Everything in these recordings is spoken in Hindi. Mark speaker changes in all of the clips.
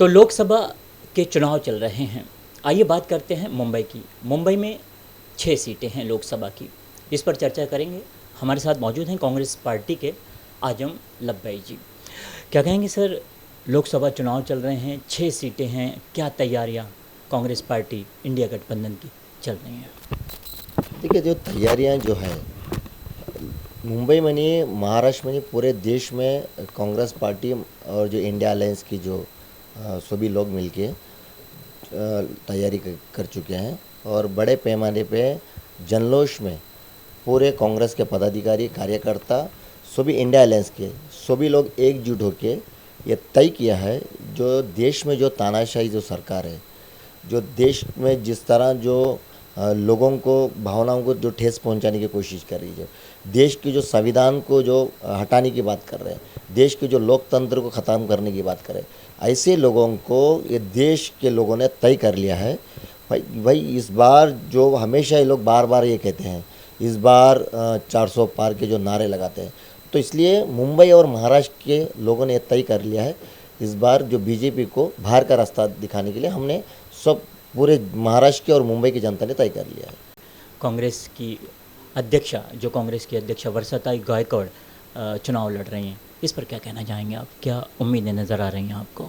Speaker 1: तो लोकसभा के चुनाव चल रहे हैं। आइए बात करते हैं मुंबई की। मुंबई में 6 सीटें हैं लोकसभा की। इस पर चर्चा करेंगे। हमारे साथ मौजूद हैं कांग्रेस पार्टी के आजम लब्बई जी। क्या कहेंगे सर, लोकसभा चुनाव चल रहे हैं, 6 सीटें हैं, क्या तैयारियां कांग्रेस पार्टी इंडिया गठबंधन की चल रही हैं?
Speaker 2: देखिए, जो तैयारियां जो है मुंबई में नहीं, महाराष्ट्र में नहीं, पूरे देश में कांग्रेस पार्टी और जो इंडिया अलायंस की जो सभी लोग मिलके तैयारी कर चुके हैं और बड़े पैमाने पे जनलोश में पूरे कांग्रेस के पदाधिकारी कार्यकर्ता सभी इंडिया अलायंस के सभी लोग एकजुट होके ये तय किया है, जो देश में जो तानाशाही जो सरकार है, जो देश में जिस तरह जो लोगों को भावनाओं को जो ठेस पहुंचाने की कोशिश कर रही है, देश की जो संविधान को जो हटाने की बात कर रहे हैं, देश के जो लोकतंत्र को ख़त्म करने की बात कर रहे हैं, ऐसे लोगों को ये देश के लोगों ने तय कर लिया है। भाई इस बार जो हमेशा ये लोग बार बार ये कहते हैं, इस बार 400 पार के जो नारे लगाते हैं, तो इसलिए मुंबई और महाराष्ट्र के लोगों ने तय कर लिया है, इस बार जो बीजेपी को बाहर का रास्ता दिखाने के लिए हमने सब पूरे महाराष्ट्र के और मुंबई की जनता ने तय कर लिया है।
Speaker 1: कांग्रेस की अध्यक्षा वर्षाताई गायकवाड़ चुनाव लड़ रही हैं, इस पर क्या कहना चाहेंगे आप? क्या उम्मीदें नज़र आ रही हैं आपको?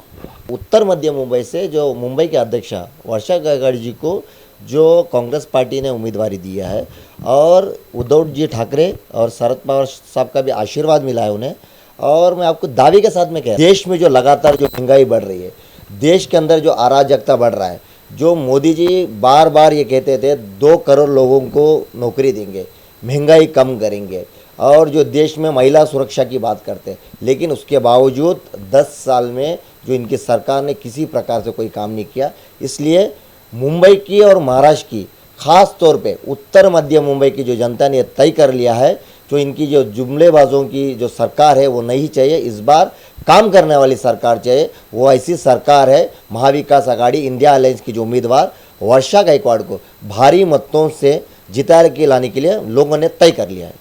Speaker 2: उत्तर मध्य मुंबई से जो मुंबई के अध्यक्षा वर्षा गायकवाड़ जी को जो कांग्रेस पार्टी ने उम्मीदवारी दिया है और उद्धव जी ठाकरे और शरद पवार साहब का भी आशीर्वाद मिला है उन्हें। और मैं आपको दावे के साथ में कह रहा हूं, देश में जो लगातार जो महंगाई बढ़ रही है, देश के अंदर जो अराजकता बढ़ रहा है, जो मोदी जी बार बार ये कहते थे 2 करोड़ लोगों को नौकरी देंगे, महंगाई कम करेंगे और जो देश में महिला सुरक्षा की बात करते हैं, लेकिन उसके बावजूद 10 साल में जो इनकी सरकार ने किसी प्रकार से कोई काम नहीं किया। इसलिए मुंबई की और महाराष्ट्र की, ख़ास तौर पे उत्तर मध्य मुंबई की जो जनता ने तय कर लिया है, जो इनकी जो जुमलेबाजों की जो सरकार है वो नहीं चाहिए, इस बार काम करने वाली सरकार चाहिए। वो ऐसी सरकार है, महाविकास आघाड़ी इंडिया अलायंस की जो उम्मीदवार वर्षा गायकवाड़ को भारी मतों से जिता के लाने के लिए लोगों ने तय कर लिया है।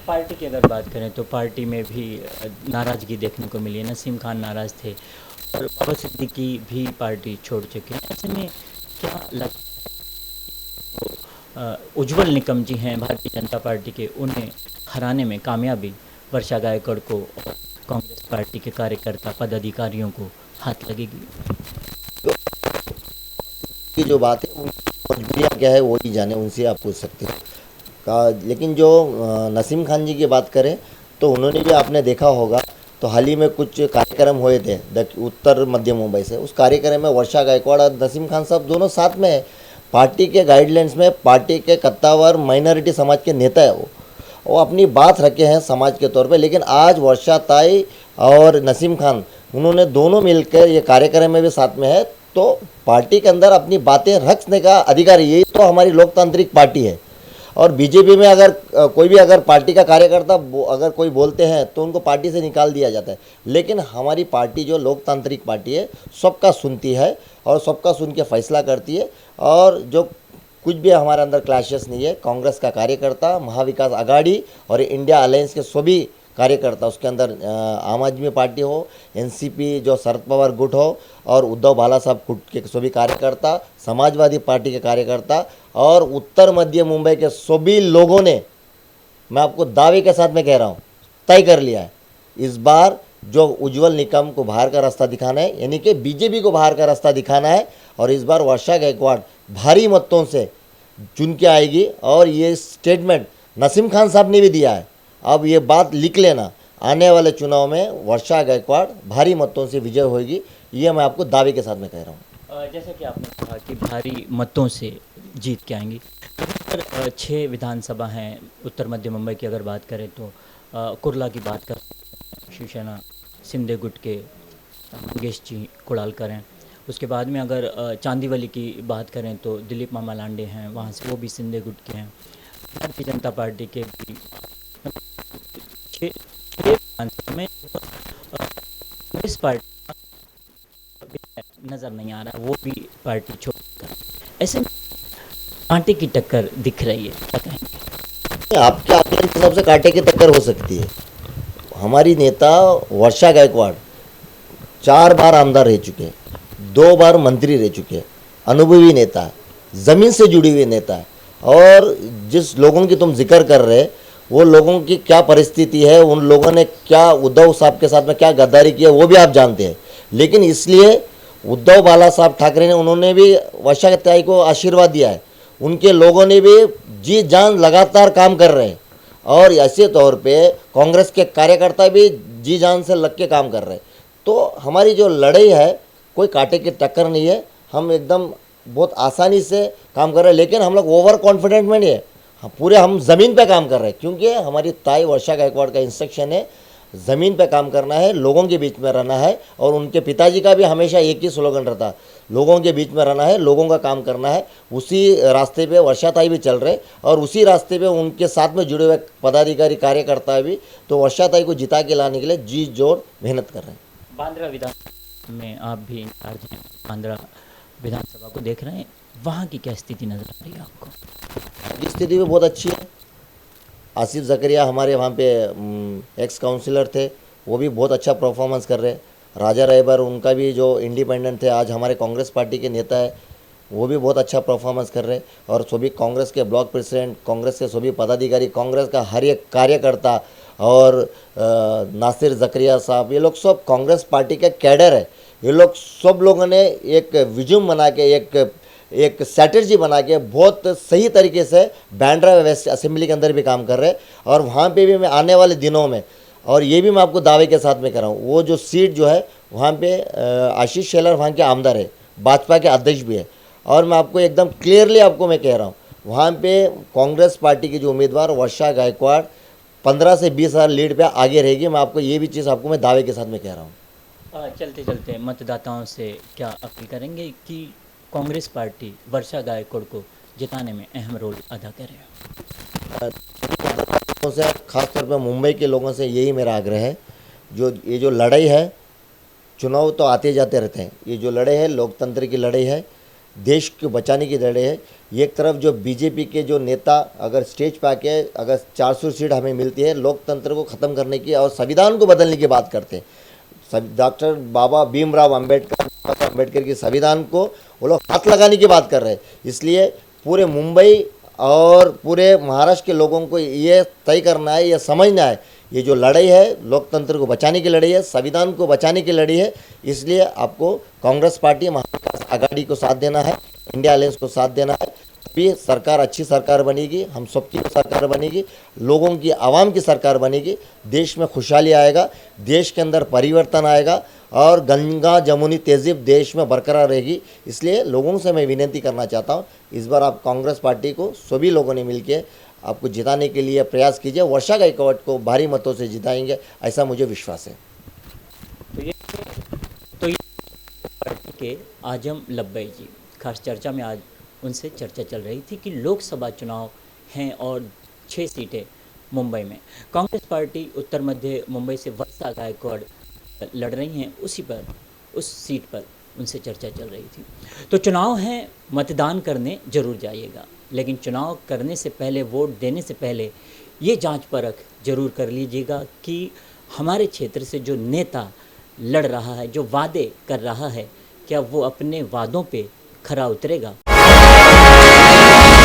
Speaker 1: पार्टी की अगर बात करें तो पार्टी में भी नाराज़गी देखने को मिली है। नसीम खान नाराज़ थे और बाबा सिद्दीकी भी पार्टी छोड़ चुके हैं। ऐसे में क्या लगता है उज्जवल निकम जी हैं भारतीय जनता पार्टी के, उन्हें हराने में कामयाबी वर्षा गायकवाड़ को और कांग्रेस पार्टी के कार्यकर्ता पदाधिकारियों को हाथ लगेगी?
Speaker 2: की जो बात है उनकी मजबूरियाँ क्या है वो ही जाने, उनसे आप पूछ सकते हैं लेकिन जो नसीम खान जी की बात करें तो उन्होंने भी आपने देखा होगा, तो हाल ही में कुछ कार्यक्रम हुए थे उत्तर मध्य मुंबई से। उस कार्यक्रम में वर्षा गायकवाड़ और नसीम खान साहब दोनों साथ में है। पार्टी के गाइडलाइंस में पार्टी के कत्तावर माइनॉरिटी समाज के नेता है, वो अपनी बात रखे हैं समाज के तौर पे। लेकिन आज वर्षा ताई और नसीम खान उन्होंने दोनों मिलकर ये कार्यक्रम में भी साथ में है, तो पार्टी के अंदर अपनी बातें रखने का अधिकार है। यही तो हमारी लोकतांत्रिक पार्टी है। और बीजेपी में अगर कोई भी अगर पार्टी का कार्यकर्ता अगर कोई बोलते हैं तो उनको पार्टी से निकाल दिया जाता है। लेकिन हमारी पार्टी जो लोकतांत्रिक पार्टी है, सबका सुनती है और सबका सुन के फैसला करती है। और जो कुछ भी हमारे अंदर क्लैशेस नहीं है, कांग्रेस का कार्यकर्ता, महाविकास आघाड़ी और इंडिया अलायंस के सभी कार्यकर्ता, उसके अंदर आम आदमी पार्टी हो, एनसीपी जो शरद पवार गुट हो और उद्धव बाला साहब गुट के सभी कार्यकर्ता, समाजवादी पार्टी के कार्यकर्ता और उत्तर मध्य मुंबई के सभी लोगों ने, मैं आपको दावे के साथ में कह रहा हूँ, तय कर लिया है इस बार जो उज्जवल निकम को बाहर का रास्ता दिखाना है, यानी कि बीजेपी को बाहर का रास्ता दिखाना है। और इस बार वर्षा गायकवाड़ भारी मतों से चुन के आएगी। और ये स्टेटमेंट नसीम खान साहब ने भी दिया है, अब ये बात लिख लेना, आने वाले चुनाव में वर्षा गायकवाड़ भारी मतों से विजय होगी, ये मैं आपको दावे के साथ में कह रहा हूँ।
Speaker 1: जैसा कि आपने कहा कि भारी मतों से जीत के आएंगी, पर 6 विधानसभा हैं उत्तर मध्य मुंबई की। अगर बात करें तो कुर्ला की बात कर, शिवसेना सिंधे गुट के मंगेश जी कुड़ालकर हैं। उसके बाद में अगर चांदीवली की बात करें तो दिलीप मामा लांडे हैं, वहाँ से वो भी सिंधे गुट के हैं। भारतीय जनता पार्टी के भी 6 विधानसभा में कांग्रेस पार्टी नज़र नहीं आ रहा, वो भी पार्टी छोड़कर। ऐसे कांटे की टक्कर दिख रही है, क्या कहेंगे?
Speaker 2: आपके आकलन के हिसाब से कांटे की टक्कर हो सकती है। हमारी नेता वर्षा गायकवाड़ 4 बार आमदार रह चुके हैं, 2 बार मंत्री रह चुके हैं, अनुभवी नेता है, ज़मीन से जुड़ी हुई नेता है। और जिस लोगों की तुम जिक्र कर रहे, वो लोगों की क्या परिस्थिति है, उन लोगों ने क्या उद्धव साहब के साथ में क्या गद्दारी की है वो भी आप जानते हैं। लेकिन इसलिए उद्धव बाला साहब ठाकरे ने उन्होंने भी वर्षा ताई को आशीर्वाद दिया है, उनके लोगों ने भी जी जान लगातार काम कर रहे हैं। और ऐसे तौर पे कांग्रेस के कार्यकर्ता भी जी जान से लग के काम कर रहे हैं। तो हमारी जो लड़ाई है कोई कांटे की टक्कर नहीं है, हम एकदम बहुत आसानी से काम कर रहे हैं। लेकिन हम लोग ओवर कॉन्फिडेंट में नहीं है, पूरे हम ज़मीन पे काम कर रहे हैं, क्योंकि हमारी ताई वर्षा गायकवाड़ का इंस्ट्रक्शन है ज़मीन पे काम करना है, लोगों के बीच में रहना है। और उनके पिताजी का भी हमेशा एक ही स्लोगन रहता, लोगों के बीच में रहना है, लोगों का काम करना है। उसी रास्ते पे वर्षा ताई भी चल रहे और उसी रास्ते पे उनके साथ में जुड़े हुए पदाधिकारी कार्यकर्ता भी तो वर्षा ताई को जिता के लाने के लिए जी जोर मेहनत कर रहे हैं।
Speaker 1: बांद्रा विधान में आप भी इंचार्ज हैं, बांद्रा विधानसभा को देख रहे हैं, वहाँ की क्या स्थिति नज़र आ रही है आपको?
Speaker 2: स्थिति भी बहुत अच्छी है। आसिफ जकरिया हमारे वहाँ पे एक्स काउंसिलर थे, वो भी बहुत अच्छा परफॉर्मेंस कर रहे हैं। राजा रायबर उनका भी जो इंडिपेंडेंट थे, आज हमारे कांग्रेस पार्टी के नेता है, वो भी बहुत अच्छा परफॉर्मेंस कर रहे हैं। और सभी कांग्रेस के ब्लॉक प्रेसिडेंट, कांग्रेस के सभी पदाधिकारी, कांग्रेस का हर एक कार्यकर्ता और नासिर जकरिया साहब, ये लोग सब कांग्रेस पार्टी के कैडर है। ये लोग सब लोगों ने एक विजन बना के एक स्ट्रैटेजी बना के बहुत सही तरीके से बांद्रा वेस्ट असेंबली के अंदर भी काम कर रहे हैं। और वहाँ पे भी मैं आने वाले दिनों में, और ये भी मैं आपको दावे के साथ में कर रहा हूँ, वो जो सीट जो है वहाँ पे आशीष शेलर वहाँ के आमदार है, भाजपा के अध्यक्ष भी है। और मैं आपको एकदम क्लियरली आपको मैं कह रहा हूँ, वहाँ पे कांग्रेस पार्टी की जो उम्मीदवार वर्षा गायकवाड़ 15 से 20 हज़ार लीड पे आगे रहेगी। मैं आपको ये भी चीज़ आपको मैं दावे के साथ में कह रहा हूँ।
Speaker 1: चलते चलते मतदाताओं से क्या अपील करेंगे कि कांग्रेस पार्टी वर्षा गायकवाड़ को जिताने में अहम रोल अदा करे?
Speaker 2: लोगों से, खासतौर पर मुंबई के लोगों से यही मेरा आग्रह है, ये जो लड़ाई है, चुनाव तो आते जाते रहते हैं, ये जो लड़ाई है लोकतंत्र की लड़ाई है, देश को बचाने की लड़ाई है। एक तरफ जो बीजेपी के जो नेता अगर स्टेज पे आके अगर 400 सीट हमें मिलती है लोकतंत्र को ख़त्म करने की और संविधान को बदलने की बात करते हैं, डॉक्टर बाबा भीमराव अम्बेडकर की संविधान को वो लोग हाथ लगाने की बात कर रहे हैं। इसलिए पूरे मुंबई और पूरे महाराष्ट्र के लोगों को ये तय करना है, ये समझना है, ये जो लड़ाई है लोकतंत्र को बचाने की लड़ाई है, संविधान को बचाने की लड़ाई है। इसलिए आपको कांग्रेस पार्टी महाविकास आघाड़ी को साथ देना है, इंडिया अलायंस को साथ देना है। भी सरकार अच्छी सरकार बनेगी, हम सबकी सरकार बनेगी, लोगों की आवाम की सरकार बनेगी, देश में खुशहाली आएगा, देश के अंदर परिवर्तन आएगा और गंगा जमुनी तहजीब देश में बरकरार रहेगी। इसलिए लोगों से मैं विनती करना चाहता हूँ, इस बार आप कांग्रेस पार्टी को सभी लोगों ने मिलकर आपको जिताने के लिए प्रयास कीजिए। वर्षा गायकवाड़ को भारी मतों से जिताएंगे, ऐसा मुझे विश्वास है।
Speaker 1: तो ये पार्टी के आजम लब्बई जी, खास चर्चा में आज उनसे चर्चा चल रही थी कि लोकसभा चुनाव हैं और 6 सीटें मुंबई में, कांग्रेस पार्टी उत्तर मध्य मुंबई से वर्षा गायकवाड़ लड़ रही हैं, उस सीट पर उनसे चर्चा चल रही थी। तो चुनाव हैं, मतदान करने जरूर जाइएगा, लेकिन चुनाव करने से पहले, वोट देने से पहले ये जांच परख जरूर कर लीजिएगा कि हमारे क्षेत्र से जो नेता लड़ रहा है, जो वादे कर रहा है, क्या वो अपने वादों पे खरा उतरेगा।